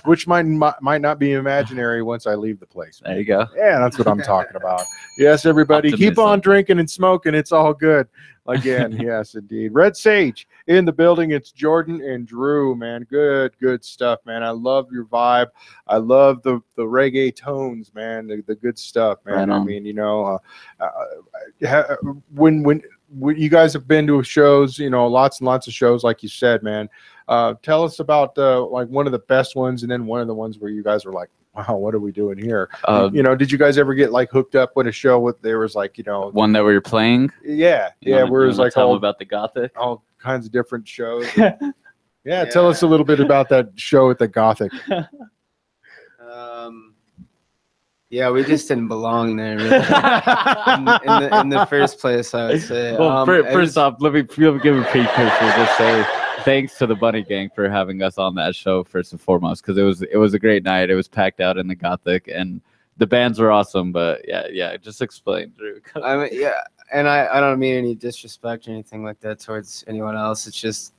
Which might not be imaginary once I leave the place. There you go. Yeah, that's what I'm talking about. Yes, everybody, keep on drinking and smoking. It's all good. Again, yes, indeed. Red Sage in the building. It's Jordan and Drew, man. Good stuff, man. I love your vibe. I love the reggae tones, man. The good stuff, man. Right I mean, you know, when you guys have been to shows, you know, lots and lots of shows, like you said, man. Tell us about like one of the best ones, and then one of the ones where you guys were like, wow, what are we doing here? You know, did you guys ever get like hooked up with a show with there was like, you know, one that we were playing? Yeah, where it was like all about the Gothic, all kinds of different shows. Yeah, tell us a little bit about that show at the Gothic. Yeah, we just didn't belong there really. in the first place, I would say. Well, first off, let me give a precursor. Just say thanks to the Bunny Gang for having us on that show first and foremost, because it was a great night. It was packed out in the Gothic, and the bands were awesome. But yeah, just explain, Drew. I mean, yeah, and I don't mean any disrespect or anything like that towards anyone else. It's just,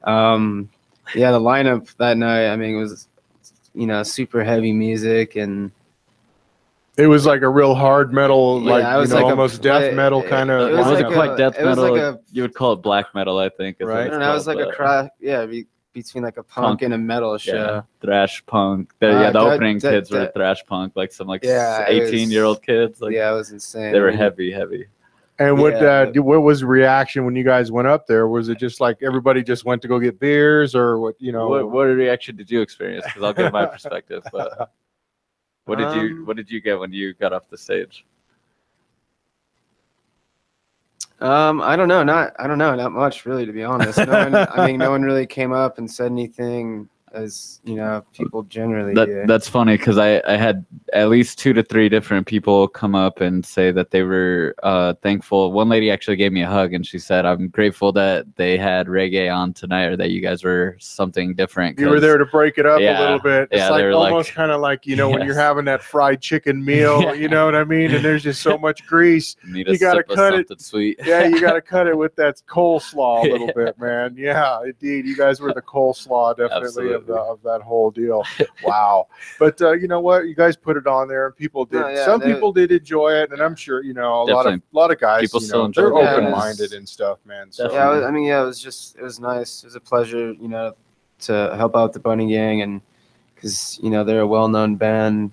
yeah, the lineup that night. I mean, it was, you know, super heavy music and. It was like a real hard metal, like, it was you know, like almost death metal kind of. It wasn't quite death metal. Like you would call it black metal, I think. Right. I don't know, it was like a crack, between like a punk and a metal show. Yeah, thrash punk. The opening kids were thrash punk, like some 18-year-old kids. Like, yeah, it was insane. They were heavy. And what was the reaction when you guys went up there? Was it just like everybody just went to go get beers, or what? You know, what reaction did you experience? Because I'll give my perspective. But what did you get when you got off the stage? I don't know, not much really, to be honest. No one really came up and said anything, as you know, people generally do. That's funny, because I had at least 2 to 3 different people come up and say that they were thankful. One lady actually gave me a hug, and she said, I'm grateful that they had reggae on tonight, or that you guys were something different. You were there to break it up a little bit. It's like almost kind of like, you know, when you're having that fried chicken meal, you know what I mean? And there's just so much grease. You got to cut it. Sweet. Yeah, you got to cut it with that coleslaw a little bit, man. Yeah, indeed. You guys were the coleslaw, definitely, of that whole deal. Wow. But you know what? You guys put it on there, and people did. Some people did enjoy it, and I'm sure, you know, a lot of guys, people still enjoy they're open-minded and stuff, man. So, it was nice. It was a pleasure, you know, to help out the Bunny Gang, and because, you know, they're a well-known band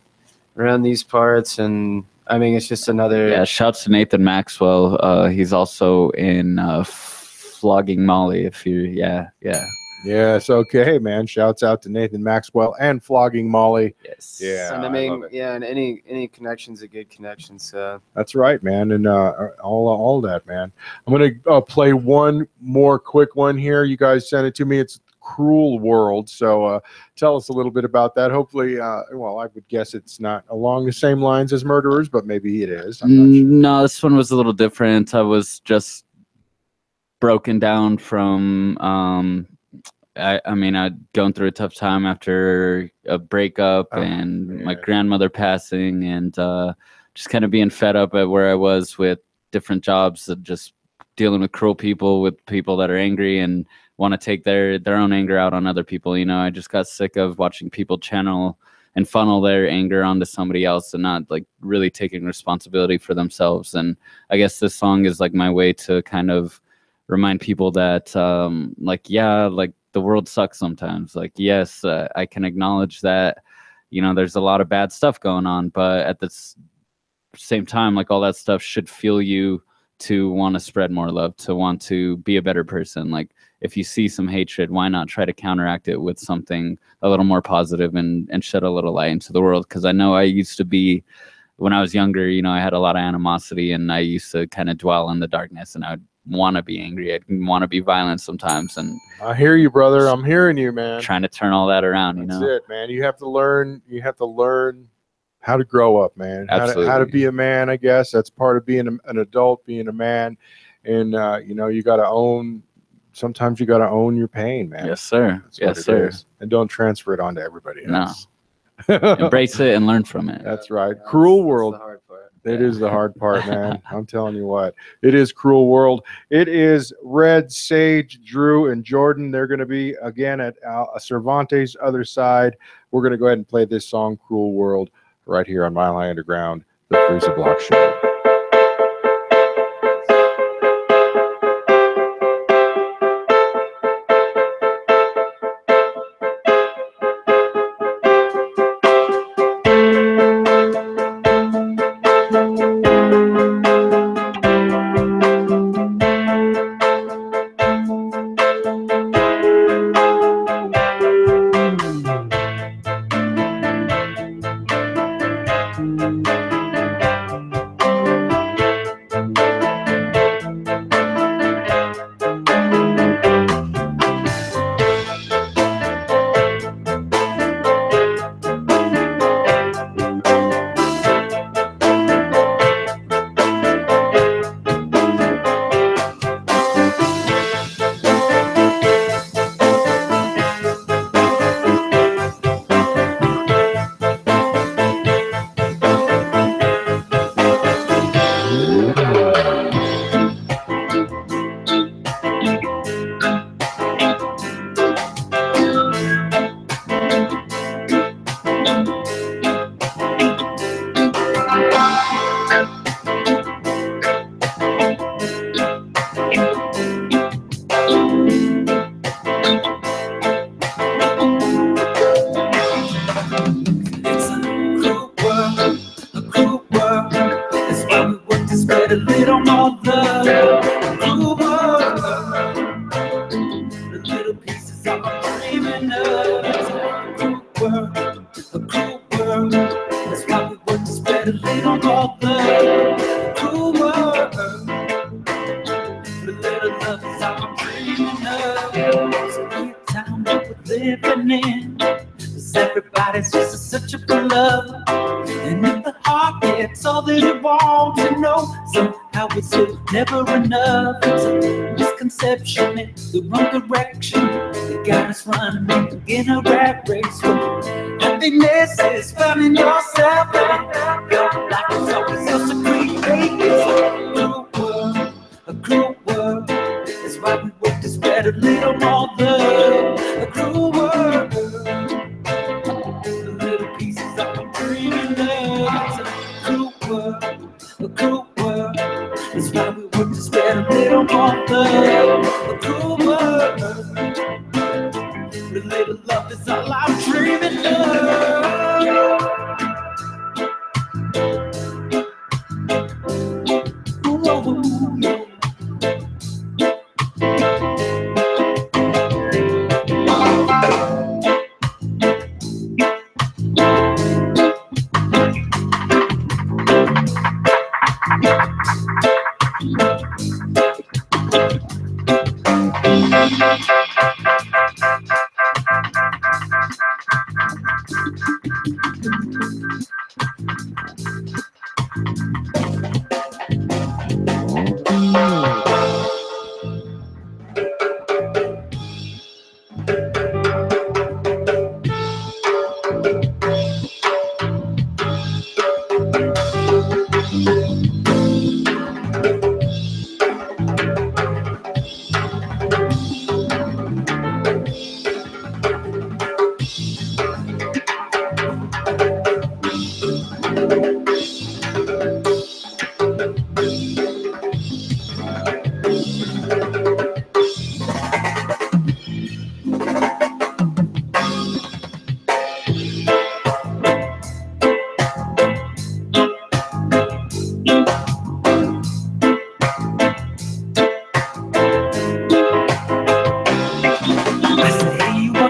around these parts, and I mean, it's just another. Yeah, shouts to Nathan Maxwell. He's also in Flogging Molly. If you, yeah. Yes, okay, man. Shouts out to Nathan Maxwell and Flogging Molly. Yes. Yeah. And I mean, and any connection's a good connection. So that's right, man. And all that, man. I'm gonna play one more quick one here. You guys sent it to me. It's Cruel World. So tell us a little bit about that. Hopefully, well, I would guess it's not along the same lines as Murderers, but maybe it is. No, this one was a little different. I was just broken down from I mean, I'd gone through a tough time after a breakup and my grandmother passing, and just kind of being fed up at where I was with different jobs, and just dealing with cruel people, with people that are angry and want to take their own anger out on other people. You know, I just got sick of watching people channel and funnel their anger onto somebody else and not like really taking responsibility for themselves. And I guess this song is like my way to kind of remind people that the world sucks sometimes. Like, yes, I can acknowledge that, you know, there's a lot of bad stuff going on, but at the same time, like, all that stuff should fuel you to want to spread more love, to want to be a better person. Like, if you see some hatred, why not try to counteract it with something a little more positive and shed a little light into the world? Because I know I used to be, when I was younger, you know, I had a lot of animosity, and I used to kind of dwell in the darkness, and I would want to be angry. I want to be violent sometimes. And I hear you, brother. I'm hearing you, man. Trying to turn all that around. That's it, man. You have to learn how to grow up, man. Absolutely. How to be a man, I guess. That's part of being an adult, being a man. And, you know, you got to own sometimes you got to own your pain, man. Yes, sir. That's what Yes, it sir. is. And don't transfer it onto everybody No. else. Embrace it and learn from it. That's right. Cruel That's world. the hard part. It is the hard part, man. I'm telling you what. It is Cruel World. It is Red, Sage, Drew, and Jordan. They're going to be, again, at Cervantes' other side. We're going to go ahead and play this song, Cruel World, right here on Mile High Underground, the Freeza Block Show. Everybody's just searching for love, and if the heart gets all that it wants to know, somehow it's still never enough. It's a misconception in the wrong direction. They got us running in a rat race. Happiness is finding yourself, and your life is always yours to create. It's a cruel world, a cruel world. That's why we work to spread a little more love. A cruel world. A cruel world. That's why we work to spread a little more love. A cruel world. A little love is all I'm dreaming of. Ooh, yeah.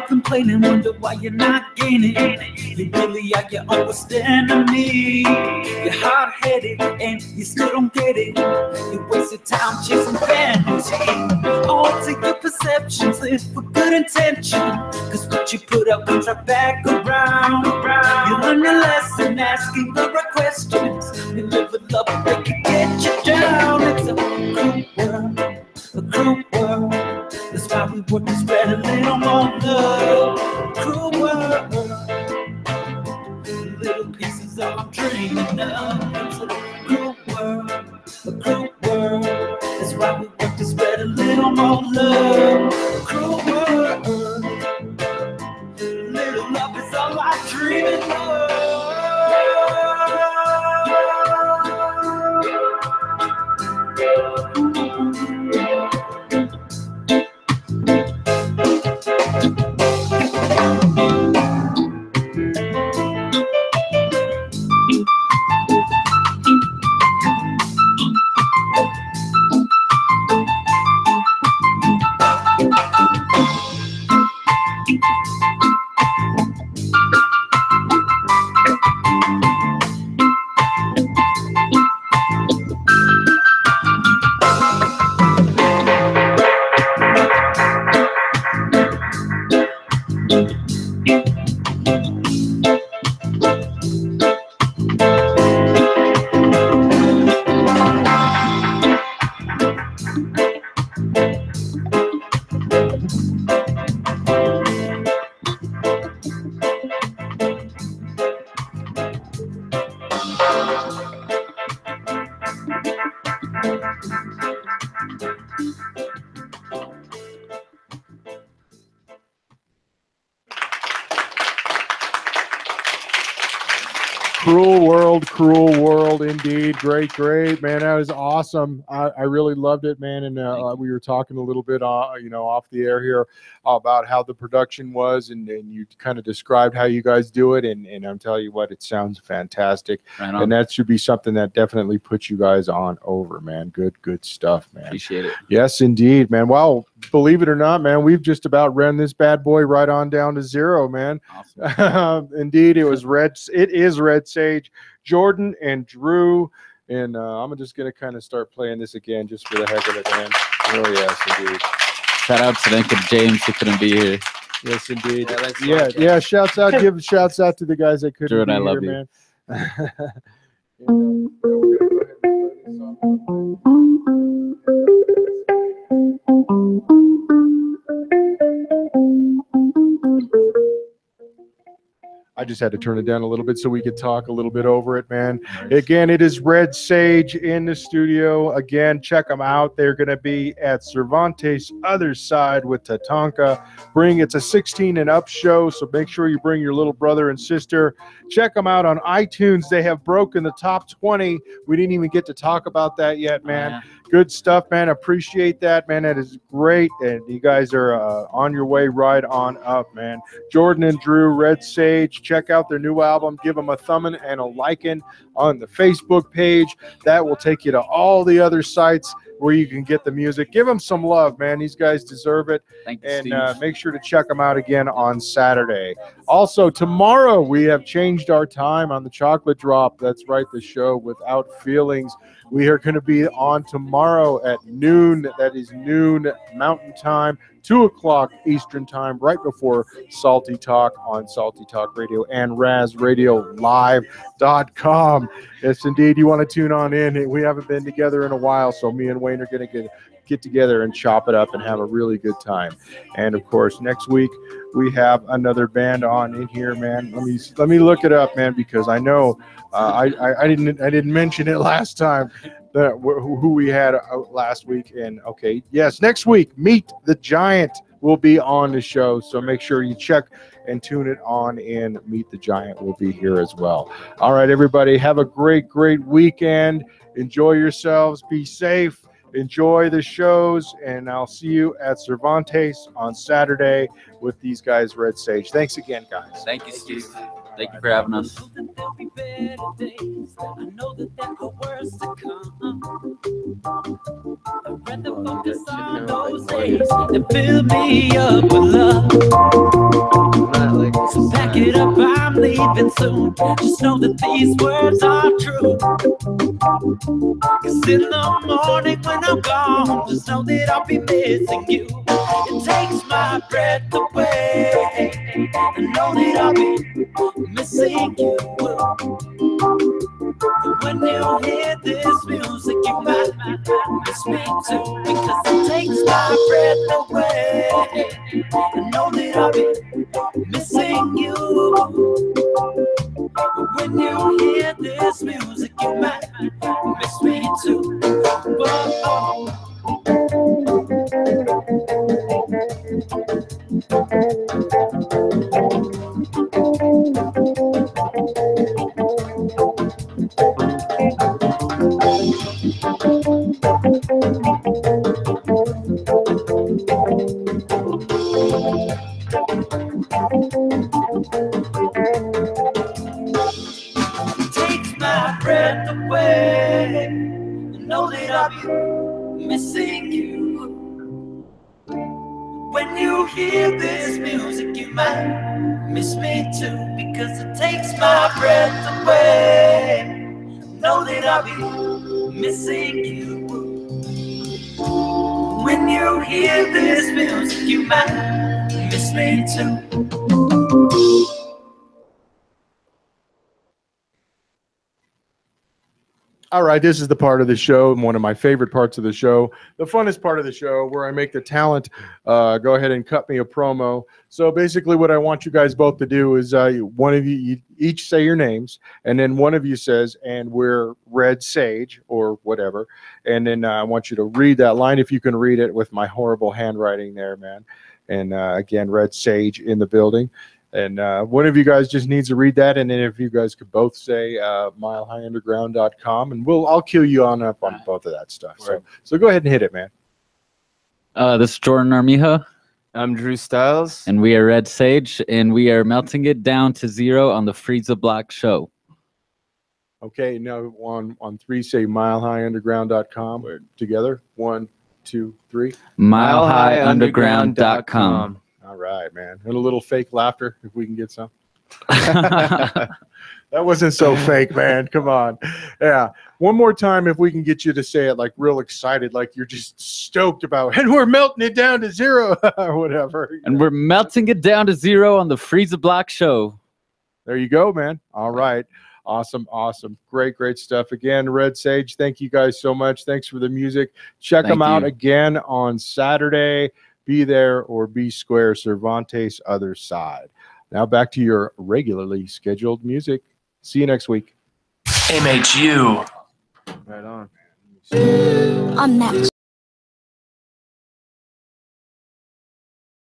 Complaining, wonder why you're not gaining. You really are your own worst enemy. You're hard-headed and you still don't get it. You waste your time chasing vanity. All to your perceptions live for good intention, cause what you put out comes right back around. You learn your lesson asking the right questions. You live with love but they can get you down. It's a cruel world, a cruel world. Cruel world, indeed. Great, man. That was awesome. I really loved it, man. And we were talking a little bit, off the air here about how the production was, and you kind of described how you guys do it. And I'm telling you what, it sounds fantastic. Right on. And that should be something that definitely puts you guys on over, man. Good stuff, man. Appreciate it. Yes, indeed, man. Well, believe it or not, man, we've just about ran this bad boy right on down to zero, man. Awesome. Indeed, it is Red Sage, Jordan, and Drew. And I'm just going to kind of start playing this again just for the heck of it, man. Oh, yes, indeed. Shout out to Lincoln James, who couldn't be here. Yes, indeed. Yeah, Shouts out. Give shouts out to the guys that couldn't Drew, be I here, love you. man. I just had to turn it down a little bit so we could talk a little bit over it, man. Again, it is Red Sage in the studio. Again, check them out. They're going to be at Cervantes' other side with Tatanka. It's a 16 and up show, so make sure you bring your little brother and sister. Check them out on iTunes. They have broken the top 20. We didn't even get to talk about that yet, man. Yeah. Good stuff, man. Appreciate that, man. That is great. And you guys are on your way right on up, man. Jordan and Drew, Red Sage. Check out their new album. Give them a thumbing and a liking on the Facebook page. That will take you to all the other sites where you can get the music. Give them some love, man. These guys deserve it. Thank you, And Steve. make sure to check them out again on Saturday. Also, tomorrow we have changed our time on the Chocolate Drop. That's right, the show Without Feelings. We are going to be on tomorrow at noon. That is noon Mountain Time, 2 o'clock Eastern Time, right before Salty Talk on Salty Talk Radio and RazRadioLive.com. Yes, indeed. You want to tune on in. We haven't been together in a while, so me and Wayne are going to get together and chop it up and have a really good time. And, of course, next week we have another band on in here, man. Let me look it up, man, because I know I didn't mention it last time. Who we had last week. And okay, yes, next week Meet the Giant will be on the show, so make sure you check and tune it on in. Meet the Giant will be here as well. All right, everybody, have a great weekend. Enjoy yourselves, be safe, enjoy the shows, and I'll see you at Cervantes on Saturday with these guys, Red Sage. Thanks again, guys. Thank you, Steve. Thank you for having us. I know that there are worse to come. I'd rather focus on those days that fill me up with love. So pack it up, I'm leaving soon. Just know that these words are true. 'Cause in the morning when I'm gone, just know that I'll be missing you. It takes my breath away. I know that I'll be missing you. And when you hear this music, you might miss me too, because it takes my breath away. I know that I'll be missing you. But when you hear this music, you might miss me too. Whoa. Takes my breath away. I know that I'll be missing you. When you hear this music, you might miss me too, because it takes my breath away. I know that I'll be missing you. When you hear this music, you might miss me too. All right, this is the part of the show, one of my favorite parts of the show, the funnest part of the show, where I make the talent go ahead and cut me a promo. So basically what I want you guys both to do is one of you each say your names, and then one of you says, and we're Red Sage or whatever, and then I want you to read that line if you can read it with my horrible handwriting there, man. And again, Red Sage in the building. And one of you guys just needs to read that, and then if you guys could both say milehighunderground.com, and I'll cue you on up on both of that stuff. So go ahead and hit it, man. This is Jordan Armijo. I'm Drew Styles. And we are Red Sage, and we are melting it down to 0 on the Freeza Block show. Okay, now on 3, say milehighunderground.com. We're together. 1, 2, 3. milehighunderground.com. All right, man. And a little fake laughter, if we can get some. That wasn't so fake, man. Come on. Yeah. One more time, if we can get you to say it like real excited, like you're just stoked about, and we're melting it down to 0 or whatever. And we're melting it down to 0 on the Freeza Block show. There you go, man. All right. Awesome. Great stuff. Again, Red Sage, thank you guys so much. Thanks for the music. Check them out again on Saturday. Be there or be square, Cervantes other side. Now back to your regularly scheduled music. See you next week. MHU. Right on. I'm next.